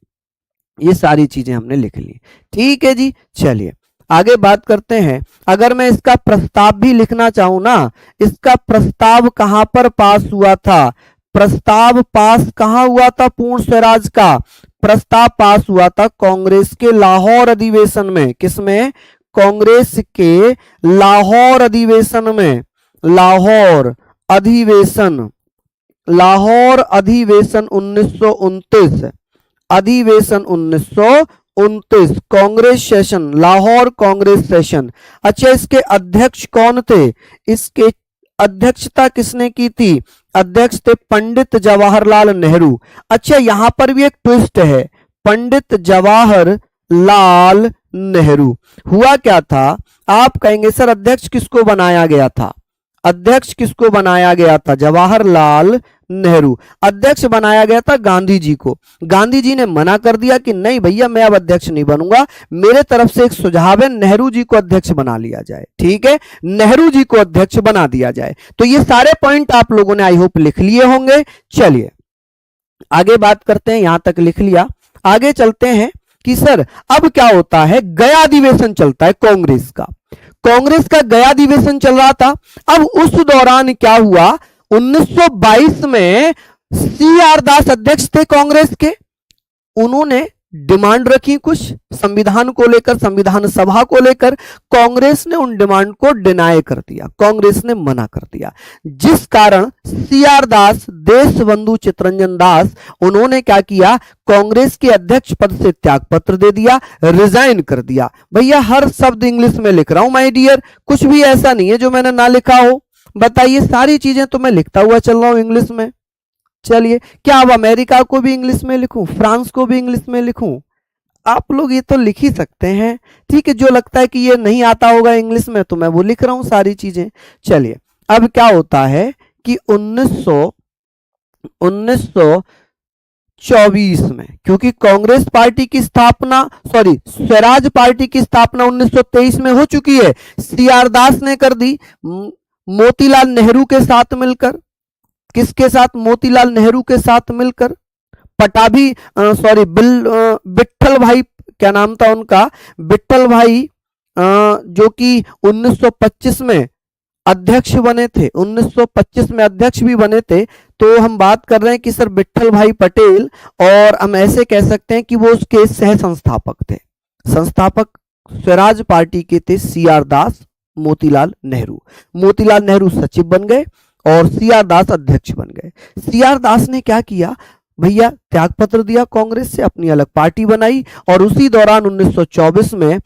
ये सारी चीजें हमने लिख ली। ठीक है जी, चलिए आगे बात करते हैं। अगर मैं इसका प्रस्ताव भी लिखना चाहूं ना, इसका प्रस्ताव कहां पर पास हुआ था? प्रस्ताव पास कहां हुआ था पूर्ण स्वराज का? प्रस्ताव पास हुआ था कांग्रेस के लाहौर अधिवेशन में। किसमें? कांग्रेस के लाहौर अधिवेशन में। लाहौर अधिवेशन, लाहौर अधिवेशन 1929, अधिवेशन 1929, कांग्रेस सेशन, लाहौर कांग्रेस सेशन। अच्छा, इसके अध्यक्ष कौन थे? इसके अध्यक्षता किसने की थी? अध्यक्ष थे पंडित जवाहरलाल नेहरू। अच्छा, यहां पर भी एक ट्विस्ट है, पंडित जवाहरलाल नेहरू। हुआ क्या था? आप कहेंगे सर अध्यक्ष किसको बनाया गया था? अध्यक्ष किसको बनाया गया था? जवाहरलाल नेहरू। अध्यक्ष बनाया गया था गांधी जी को। गांधी जी ने मना कर दिया कि नहीं भैया मैं अब अध्यक्ष नहीं बनूंगा, मेरे तरफ से एक सुझाव है नेहरू जी को अध्यक्ष बना लिया जाए। ठीक है, नेहरू जी को अध्यक्ष बना दिया जाए। तो ये सारे पॉइंट आप लोगों ने आई होप लिख लिए होंगे। चलिए आगे बात करते हैं, यहां तक लिख लिया, आगे चलते हैं कि सर अब क्या होता है। गया अधिवेशन चलता है कांग्रेस का, कांग्रेस का गया अधिवेशन चल रहा था। अब उस दौरान क्या हुआ? 1922 में सी आर दास अध्यक्ष थे कांग्रेस के। उन्होंने डिमांड रखी कुछ संविधान को लेकर, संविधान सभा को लेकर। कांग्रेस ने उन डिमांड को डिनाई कर दिया, कांग्रेस ने मना कर दिया, जिस कारण सी आर दास, देशबंधु चित्तरंजन दास, उन्होंने क्या किया? कांग्रेस के अध्यक्ष पद से त्यागपत्र दे दिया, रिजाइन कर दिया। भैया हर शब्द इंग्लिश में लिख रहा हूं माय डियर, कुछ भी ऐसा नहीं है जो मैंने ना लिखा हो। बताइए, सारी चीजें तो मैं लिखता हुआ चल रहा हूं इंग्लिश में। चलिए, क्या अब अमेरिका को भी इंग्लिश में लिखूं, फ्रांस को भी इंग्लिश में लिखूं? आप लोग ये तो लिख ही सकते हैं। ठीक है, जो लगता है कि ये नहीं आता होगा इंग्लिश में तो मैं वो लिख रहा हूं सारी चीजें। चलिए, अब क्या होता है कि 1924 में, क्योंकि कांग्रेस पार्टी की स्थापना, सॉरी स्वराज पार्टी की स्थापना 1923 में हो चुकी है, सी आर दास ने कर दी मोतीलाल नेहरू के साथ मिलकर। किसके साथ? मोतीलाल नेहरू के साथ मिलकर। पटाभी सॉरी विट्ठल भाई, क्या नाम था उनका? विट्ठल भाई, जो कि 1925 में अध्यक्ष बने थे, 1925 में अध्यक्ष भी बने थे। तो हम बात कर रहे हैं कि सर विट्ठल भाई पटेल, और हम ऐसे कह सकते हैं कि वो उसके सह संस्थापक थे। संस्थापक स्वराज पार्टी के थे सी आर दास, मोतीलाल नेहरू। मोतीलाल नेहरू सचिव बन गए और सी आर दास अध्यक्ष बन गए। सी आर दास ने क्या किया भैया? त्यागपत्र दिया कांग्रेस से, अपनी अलग पार्टी बनाई। और उसी दौरान 1924 में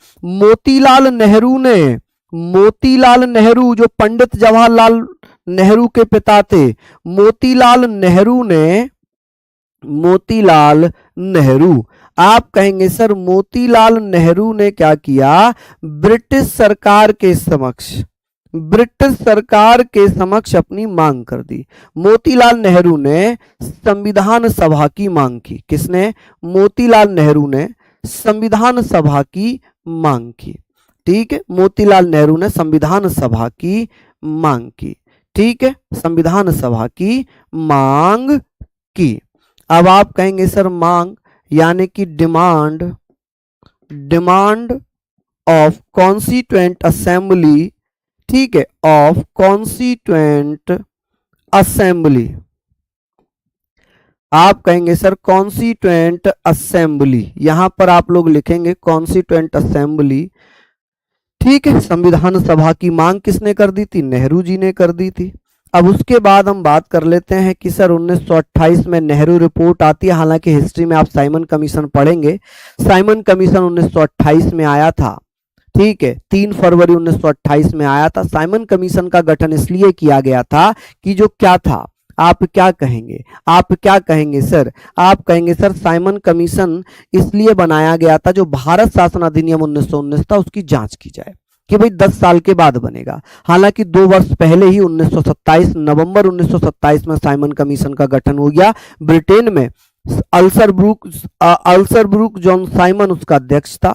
मोतीलाल नेहरू जो पंडित जवाहरलाल नेहरू के पिता थे, मोतीलाल नेहरू, आप कहेंगे सर मोतीलाल नेहरू ने क्या किया? ब्रिटिश सरकार के समक्ष अपनी मांग कर दी। मोतीलाल नेहरू ने संविधान सभा की मांग की। किसने? मोतीलाल नेहरू ने संविधान सभा की मांग की। ठीक है, मोतीलाल नेहरू ने संविधान सभा की मांग की। ठीक है, संविधान सभा की मांग की। अब आप कहेंगे सर मांग यानी कि डिमांड ऑफ कॉन्स्टिट्यूएंट असेंबली। ठीक है, ऑफ कॉन्स्टिट्यूएंट असेंबली। आप कहेंगे सर कॉन्स्टिट्यूएंट असेंबली, यहां पर आप लोग लिखेंगे कॉन्स्टिट्यूएंट असेंबली। ठीक है, संविधान सभा की मांग किसने कर दी थी? नेहरू जी ने कर दी थी। अब उसके बाद हम बात कर लेते हैं कि सर 1928 में नेहरू रिपोर्ट आती है। हालांकि हिस्ट्री में आप साइमन कमीशन पढ़ेंगे, साइमन कमीशन 1928 में आया था। ठीक है, 3 फरवरी 1928 में आया था। साइमन कमीशन का गठन इसलिए किया गया था कि जो क्या था, आप क्या कहेंगे? आप क्या कहेंगे सर? आप कहेंगे सर साइमन कमीशन इसलिए बनाया गया था, जो भारत शासन अधिनियम 1919 था उसकी जांच की जाए कि भाई 10 साल के बाद बनेगा। हालांकि 2 वर्ष पहले ही 1927 नवंबर 1927 में साइमन कमीशन का गठन हो गया। ब्रिटेन में अल्सरब्रुक जॉन साइमन उसका अध्यक्ष था,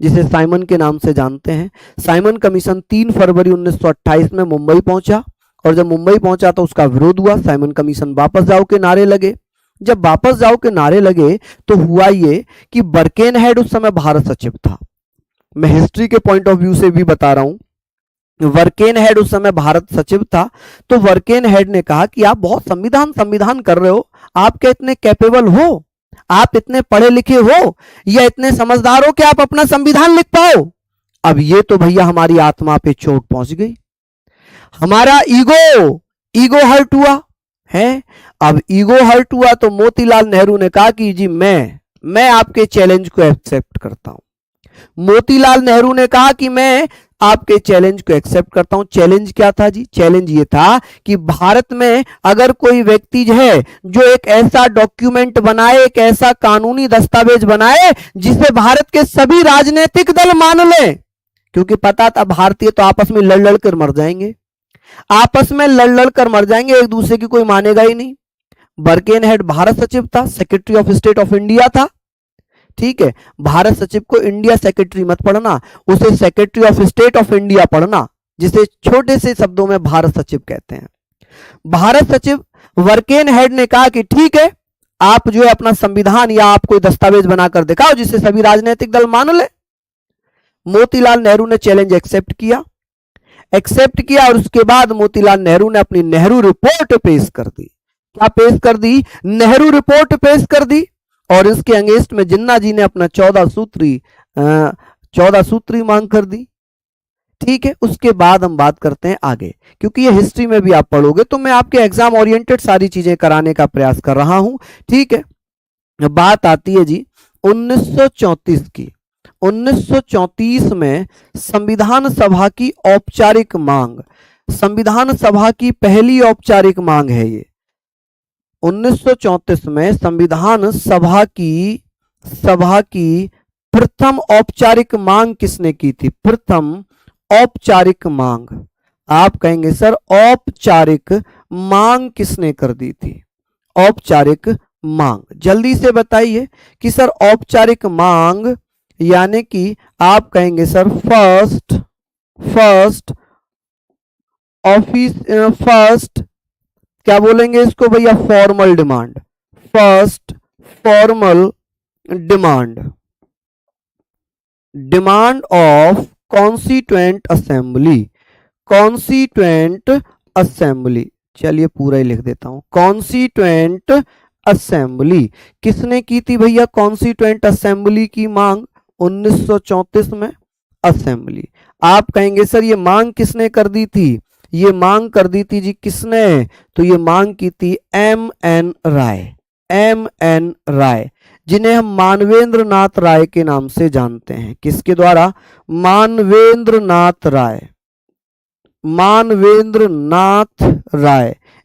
जिसे साइमन के नाम से जानते हैं। साइमन कमीशन 3 फरवरी 1928 में मुंबई पहुंचा, और जब मुंबई पहुंचा तो उसका विरोध हुआ। साइमन कमीशन वापस जाओ के नारे लगे। जब वापस जाओ के नारे लगे तो हुआ ये कि बर्केनहेड उस समय भारत सचिव था। मैं हिस्ट्री के पॉइंट ऑफ व्यू से भी बता रहा हूं वर्केन हेड उस समय भारत सचिव था। तो वर्केन हेड ने कहा कि आप बहुत संविधान संविधान कर रहे हो, आप क्या इतने कैपेबल हो, आप इतने पढ़े लिखे हो या इतने समझदार हो कि आप अपना संविधान लिख पाओ। अब ये तो भैया हमारी आत्मा पे चोट पहुंच गई, हमारा ईगो ईगो हर्ट हुआ है। अब ईगो हर्ट हुआ तो मोतीलाल नेहरू ने कहा कि जी मैं आपके चैलेंज को एक्सेप्ट करता हूं। मोतीलाल नेहरू ने कहा कि मैं आपके चैलेंज को एक्सेप्ट करता हूं। चैलेंज क्या था जी? चैलेंज ये था कि भारत में अगर कोई व्यक्ति जो है जो एक ऐसा डॉक्यूमेंट बनाए, एक ऐसा कानूनी दस्तावेज बनाए जिसे भारत के सभी राजनीतिक दल मान लें, क्योंकि पता था भारतीय तो आपस में लड़ लड़ कर मर जाएंगे, आपस में लड़ लड़ कर मर जाएंगे, एक दूसरे की कोई मानेगा ही नहीं। बर्केन हेड भारत सचिव था, secretary of state of India था, ठीक है। भारत सचिव को इंडिया सेक्रेटरी मत पढ़ना, उसे secretary of state of India पढ़ना, जिसे छोटे से शब्दों में भारत सचिव कहते हैं। भारत सचिव वर्केन हेड ने कहा कि ठीक है, आप जो है अपना संविधान या आप कोई दस्तावेज बनाकर दिखाओ जिसे सभी राजनीतिक दल मान ले। मोतीलाल नेहरू ने चैलेंज एक्सेप्ट किया और उसके बाद मोतीलाल नेहरू ने अपनी नेहरू रिपोर्ट पेश कर दी। क्या पेश कर दी? नेहरू रिपोर्ट पेश कर दी। और इसके अगेंस्ट में जिन्ना जी ने अपना 14 सूत्री मांग कर दी, ठीक है। उसके बाद हम बात करते हैं आगे, क्योंकि ये हिस्ट्री में भी आप पढ़ोगे तो मैं आपके एग्जाम ओरिएंटेड सारी चीजें कराने का प्रयास कर रहा हूं, ठीक है। बात आती है जी 1934 की। 1934 में संविधान सभा की औपचारिक मांग, संविधान सभा की पहली औपचारिक मांग है ये। 1934 में संविधान सभा की प्रथम औपचारिक मांग किसने की थी? प्रथम औपचारिक मांग। आप कहेंगे सर औपचारिक मांग किसने कर दी थी? औपचारिक मांग, जल्दी से बताइए कि सर औपचारिक मांग यानी कि आप कहेंगे सर फर्स्ट क्या बोलेंगे इसको भैया? Formal demand. First formal demand of constituent assembly. चलिए पूरा ही लिख देता हूं, कॉन्स्टिट्यूएंट असेंबली। किसने की थी भैया कॉन्स्टिट्यूएंट असेंबली की मांग? 1934 में असेंबली। आप कहेंगे सर ये मांग किसने कर दी थी? ये मांग कर दी थी जी किसने? तो ये मांग की थी M.N. राय, जिन्हें हम मानवेंद्र नाथ राय के नाम से जानते हैं। किसके द्वारा? मानवेंद्र नाथ राय।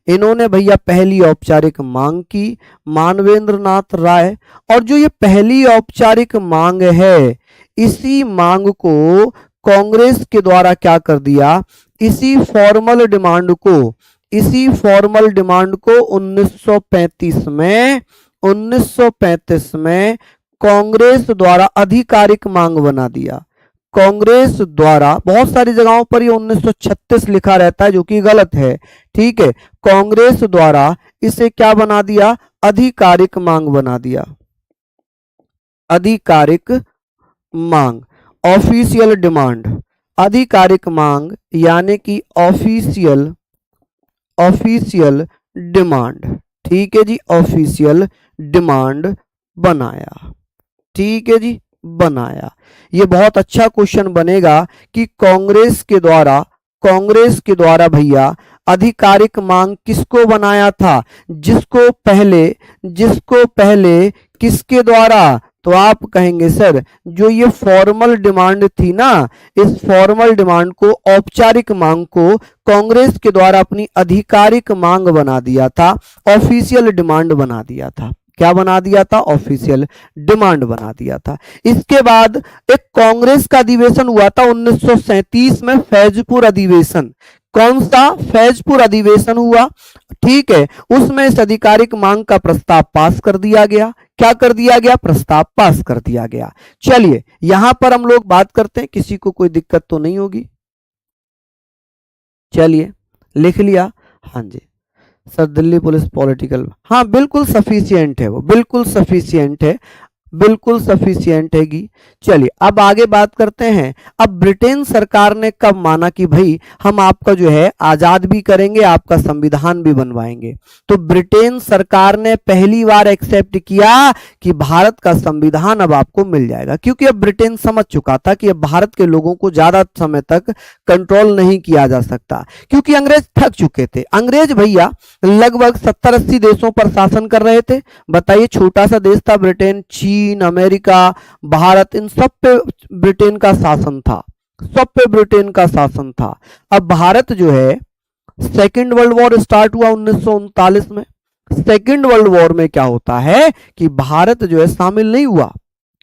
इन्होंने भैया पहली औपचारिक मांग की, मानवेंद्र नाथ राय। और जो ये पहली औपचारिक मांग है, इसी मांग को कांग्रेस के द्वारा क्या कर दिया? इसी फॉर्मल डिमांड को 1935 में कांग्रेस द्वारा आधिकारिक मांग बना दिया। कांग्रेस द्वारा, बहुत सारी जगहों पर ये 1936 लिखा रहता है जो कि गलत है, ठीक है। कांग्रेस द्वारा इसे क्या बना दिया? आधिकारिक मांग बना दिया। आधिकारिक मांग, ऑफिशियल डिमांड। आधिकारिक मांग यानी कि ऑफिशियल डिमांड, ठीक है जी। ऑफिशियल डिमांड बनाया, ठीक है जी, बनाया। ये बहुत अच्छा क्वेश्चन बनेगा कि कांग्रेस के द्वारा भैया आधिकारिक मांग किसको बनाया था? जिसको पहले किसके द्वारा? तो आप कहेंगे सर जो ये फॉर्मल डिमांड थी ना, इस फॉर्मल डिमांड को, औपचारिक मांग को कांग्रेस के द्वारा अपनी आधिकारिक मांग बना दिया था, ऑफिशियल डिमांड बना दिया था। क्या बना दिया था? ऑफिशियल डिमांड बना दिया था। इसके बाद एक कांग्रेस का अधिवेशन हुआ था 1937 में, फैजपुर अधिवेशन। कौन सा? फैजपुर अधिवेशन हुआ, ठीक है। उसमें इस आधिकारिक मांग का प्रस्ताव पास कर दिया गया। क्या कर दिया गया? प्रस्ताव पास कर दिया गया। चलिए यहां पर हम लोग बात करते हैं, किसी को कोई दिक्कत तो नहीं होगी? चलिए लिख लिया? हाँ जी सर, दिल्ली पुलिस पॉलिटिकल, हाँ बिल्कुल सफिशिएंट है, वो बिल्कुल सफिशिएंट है। बिल्कुल सफिशियंट हैगी। चलिए अब आगे बात करते हैं। अब ब्रिटेन सरकार ने कब माना कि भाई हम आपका जो है आजाद भी करेंगे, आपका संविधान भी बनवाएंगे? तो ब्रिटेन सरकार ने पहली बार एक्सेप्ट किया कि भारत का संविधान अब आपको मिल जाएगा, क्योंकि अब ब्रिटेन समझ चुका था कि अब भारत के लोगों को ज्यादा समय तक कंट्रोल नहीं किया जा सकता, क्योंकि अंग्रेज थक चुके थे। अंग्रेज भैया लगभग 70-80 देशों पर शासन कर रहे थे। बताइए, छोटा सा देश था ब्रिटेन, चीन, अमेरिका, भारत, इन सब पे ब्रिटेन का शासन था, सब पे ब्रिटेन का शासन था। अब भारत जो है, सेकेंड वर्ल्ड वॉर स्टार्ट हुआ 1939 में। सेकेंड वर्ल्ड वॉर में क्या होता है कि भारत जो है शामिल नहीं हुआ,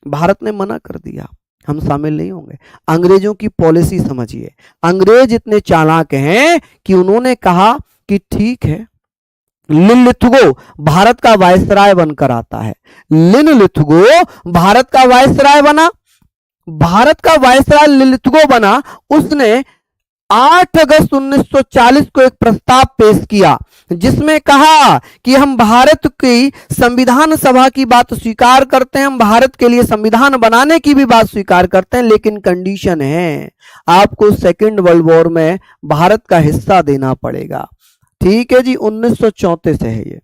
भारत ने मना कर दिया हम शामिल नहीं होंगे। अंग्रेजों की पॉलिसी समझिए, अंग्रेज इतने चालाक हैं कि उन्होंने कहा कि ठीक है, लिन लिथगो भारत का वायसराय बनकर आता है। लिन लिथगो भारत का वायसराय बना, भारत का वायसराय लिन लिथगो बना। उसने 8 अगस्त 1940 को एक प्रस्ताव पेश किया जिसमें कहा कि हम भारत की संविधान सभा की बात स्वीकार करते हैं, हम भारत के लिए संविधान बनाने की भी बात स्वीकार करते हैं, लेकिन कंडीशन है आपको सेकेंड वर्ल्ड वॉर में भारत का हिस्सा देना पड़ेगा। ठीक है जी, 1934 है ये।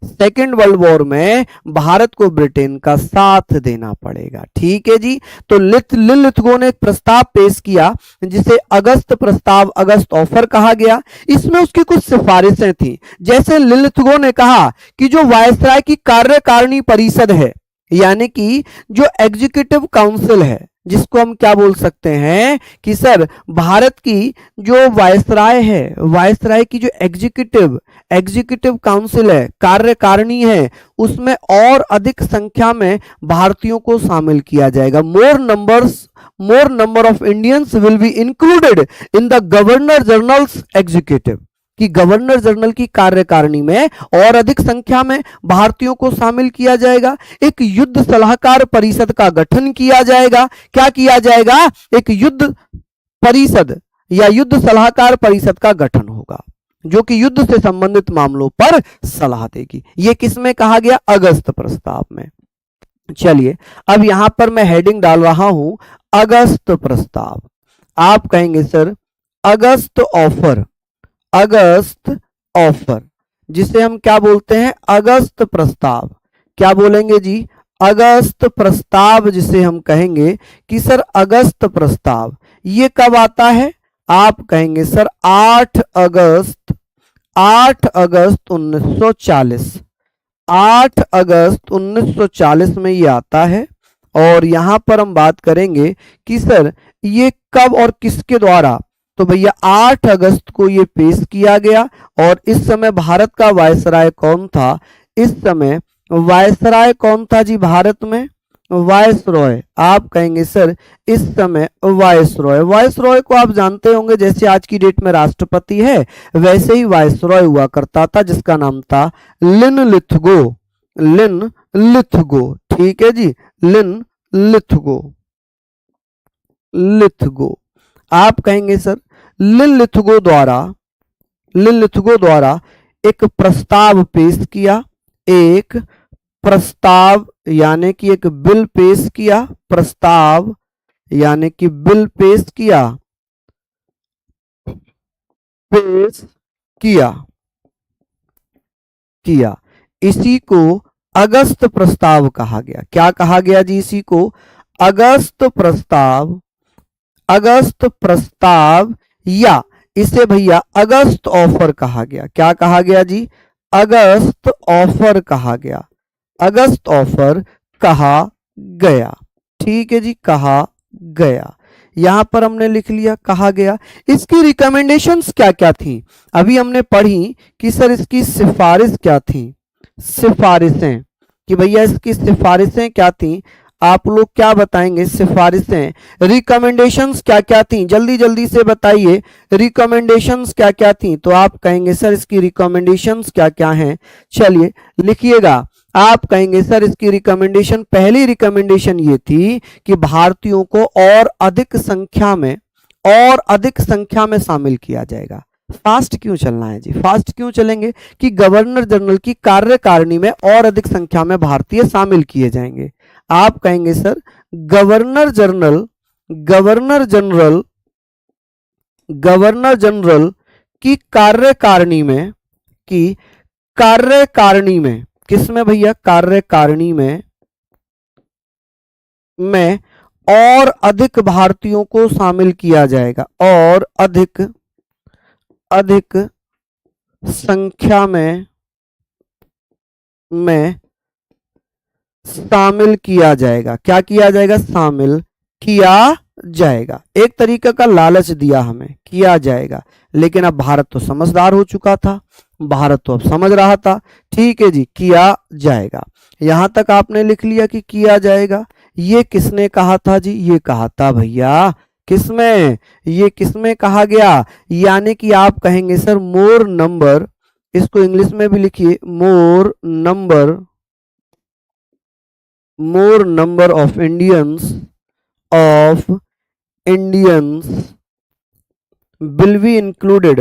सेकेंड वर्ल्ड वॉर में भारत को ब्रिटेन का साथ देना पड़ेगा। ठीक है जी, तो लिन लिथगो ने एक प्रस्ताव पेश किया जिसे अगस्त प्रस्ताव, अगस्त ऑफर कहा गया। इसमें उसकी कुछ सिफारिशें थी, जैसे लिन लिथगो ने कहा कि जो वायसराय की कार्यकारिणी परिषद है, यानी कि जो एग्जीक्यूटिव काउंसिल है, जिसको हम क्या बोल सकते हैं कि सर भारत की जो वायसराय है, वायसराय की जो एग्जीक्यूटिव काउंसिल है, कार्यकारिणी है, उसमें और अधिक संख्या में भारतीयों को शामिल किया जाएगा। मोर number of Indians will be included in the governor generals executive, कि गवर्नर जनरल की कार्यकारिणी में और अधिक संख्या में भारतीयों को शामिल किया जाएगा। एक युद्ध सलाहकार परिषद का गठन किया जाएगा। क्या किया जाएगा? एक युद्ध परिषद या युद्ध सलाहकार परिषद का गठन होगा जो कि युद्ध से संबंधित मामलों पर सलाह देगी। यह किसमें कहा गया? अगस्त प्रस्ताव में। चलिए अब यहां पर मैं हेडिंग डाल रहा हूं अगस्त प्रस्ताव। आप कहेंगे सर अगस्त ऑफर, अगस्त ऑफर, जिसे हम क्या बोलते हैं? अगस्त प्रस्ताव। क्या बोलेंगे जी? अगस्त प्रस्ताव, जिसे हम कहेंगे कि सर अगस्त प्रस्ताव ये कब आता है? आप कहेंगे सर 8 अगस्त 1940, 8 अगस्त 1940 में ये आता है। और यहां पर हम बात करेंगे कि सर ये कब और किसके द्वारा, तो भैया 8 अगस्त को ये पेश किया गया। और इस समय भारत का वायसराय कौन था? इस समय वायसराय कौन था जी भारत में? वायसरॉय। आप कहेंगे सर इस समय वायसरॉय, वायसरॉय को आप जानते होंगे, जैसे आज की डेट में राष्ट्रपति है वैसे ही वायसरॉय हुआ करता था, जिसका नाम था लिन लिथगो, लिन लिथगो। ठीक है जी, लिन लिथगो, लिथगो। आप कहेंगे सर लिन लिथगो द्वारा एक प्रस्ताव पेश किया, एक प्रस्ताव यानी कि एक बिल पेश किया, प्रस्ताव यानी कि बिल पेश किया, इसी को अगस्त प्रस्ताव कहा गया। क्या कहा गया जी? इसी को अगस्त प्रस्ताव, अगस्त प्रस्ताव, या इसे भैया अगस्त ऑफर कहा गया। क्या कहा गया जी? अगस्त ऑफर कहा गया, अगस्त ऑफर कहा गया। ठीक है जी, कहा गया। यहां पर हमने लिख लिया कहा गया। इसकी रिकमेंडेशंस क्या क्या थी? अभी हमने पढ़ी कि सर इसकी सिफारिश क्या थी, सिफारिशें, कि भैया इसकी सिफारिशें क्या थी। आप लोग क्या बताएंगे? सिफारिशें, रिकमेंडेशंस क्या क्या थी? जल्दी जल्दी से बताइए रिकमेंडेशंस क्या क्या थी। तो आप कहेंगे सर इसकी रिकमेंडेशंस क्या क्या हैं। चलिए लिखिएगा। आप कहेंगे सर इसकी रिकमेंडेशन, पहली रिकमेंडेशन ये थी कि भारतीयों को और अधिक संख्या में शामिल किया जाएगा। फास्ट क्यों चलना है जी? फास्ट क्यों चलेंगे कि गवर्नर जनरल की कार्यकारिणी में और अधिक संख्या में भारतीय शामिल किए जाएंगे। आप कहेंगे sir governor general, governor general, governor general की कार्यकारिणी में, की कार्यकारिणी में, किसमें भैया, कार्यकारिणी में और अधिक भारतीयों को शामिल किया जाएगा, और अधिक संख्या में शामिल किया जाएगा। क्या किया जाएगा, शामिल किया जाएगा। एक तरीके का लालच दिया हमें, किया जाएगा, लेकिन अब भारत तो समझदार हो चुका था, भारत तो अब समझ रहा था, ठीक है जी, किया जाएगा। यहां तक आपने लिख लिया कि किया जाएगा। ये किसने कहा था जी, ये कहा था भैया किसमें, ये किसमें कहा गया, यानी कि आप कहेंगे सर मोर नंबर, इसको इंग्लिश में भी लिखिए, मोर number of Indians will be included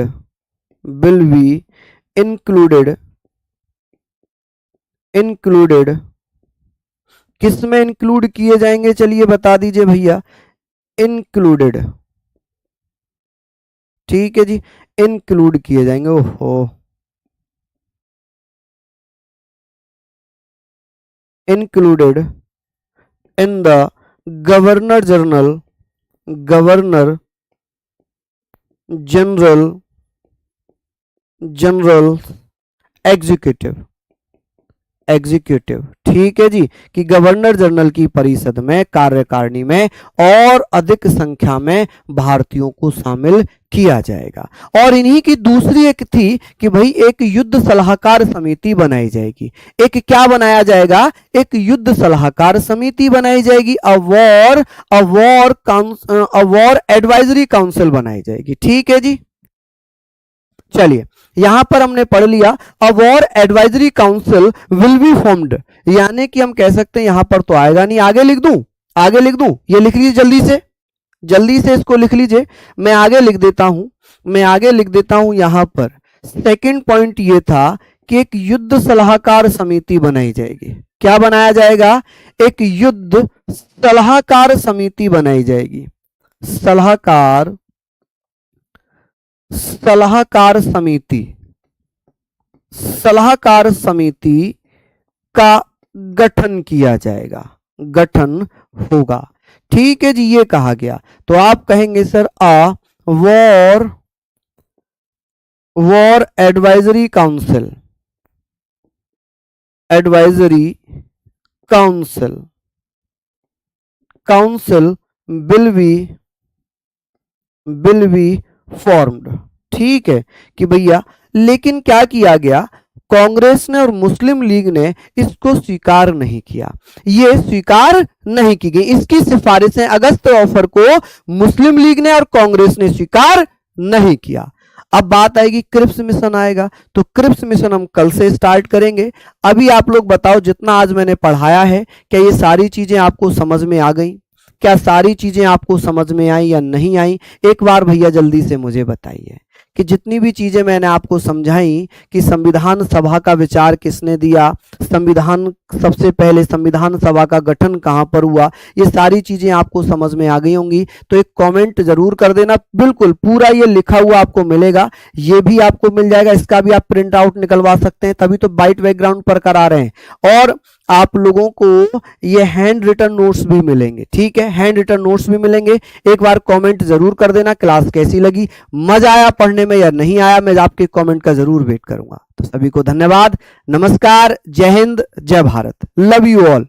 किसमें इंक्लूड किए जाएंगे, चलिए बता दीजिए भैया, इंक्लूडेड, ठीक है जी, इंक्लूड किए जाएंगे। ओहो, included in the governor general executive, ठीक है जी, कि गवर्नर जनरल की परिषद में, कार्यकारिणी में और अधिक संख्या में भारतीयों को शामिल किया जाएगा। और इन्हीं की दूसरी एक थी कि भाई एक युद्ध सलाहकार समिति बनाई जाएगी। एक क्या बनाया जाएगा, एक युद्ध सलाहकार समिति बनाई जाएगी, वॉर एडवाइजरी काउंसिल बनाई जाएगी, ठीक है जी। चलिए यहां पर हमने पढ़ लिया a war advisory council will be formed, यानी कि हम कह सकते हैं यहां पर तो आएगा नहीं, आगे लिख दूं, ये लिख लीजिए जल्दी से इसको लिख लीजिए, मैं आगे लिख देता हूं यहां पर सेकंड पॉइंट ये था कि एक युद्ध सलाहकार समिति बनाई जाएगी। क्या बनाया जाएगा, एक युद्ध सलाहकार समिति बनाई जाएगी, सलाहकार समिति का गठन किया जाएगा, गठन होगा, ठीक है जी, ये कहा गया। तो आप कहेंगे sir a war advisory council will be formed, ठीक है कि भैया, लेकिन क्या किया गया, कांग्रेस ने और मुस्लिम लीग ने इसको स्वीकार नहीं किया, ये स्वीकार नहीं की गई, इसकी सिफारिशें अगस्त ऑफर को मुस्लिम लीग ने और कांग्रेस ने स्वीकार नहीं किया। अब बात आएगी क्रिप्स मिशन आएगा, तो क्रिप्स मिशन हम कल से स्टार्ट करेंगे। अभी आप लोग बताओ जितना आज मैंने पढ़ाया है, क्या ये सारी चीजें आपको समझ में आ गई, क्या सारी चीजें आपको समझ में आई या नहीं आई, एक बार भैया जल्दी से मुझे बताइए कि जितनी भी चीजें मैंने आपको समझाई कि संविधान सभा का विचार किसने दिया, सबसे पहले संविधान सभा का गठन कहां पर हुआ, ये सारी चीजें आपको समझ में आ गई होंगी। तो एक कमेंट जरूर कर देना, बिल्कुल पूरा ये लिखा हुआ आपको मिलेगा, ये भी आपको मिल जाएगा, इसका भी आप प्रिंट आउट निकलवा सकते हैं, तभी तो वाइट बैकग्राउंड पर करा रहे हैं। और आप लोगों को ये हैंड रिटन नोट्स भी मिलेंगे, ठीक है, हैंड रिटन नोट्स भी मिलेंगे। एक बार कमेंट जरूर कर देना क्लास कैसी लगी, मजा आया पढ़ने में या नहीं आया, मैं आपके कमेंट का जरूर वेट करूंगा। तो सभी को धन्यवाद, नमस्कार, जय हिंद, जय भारत, लव यू ऑल।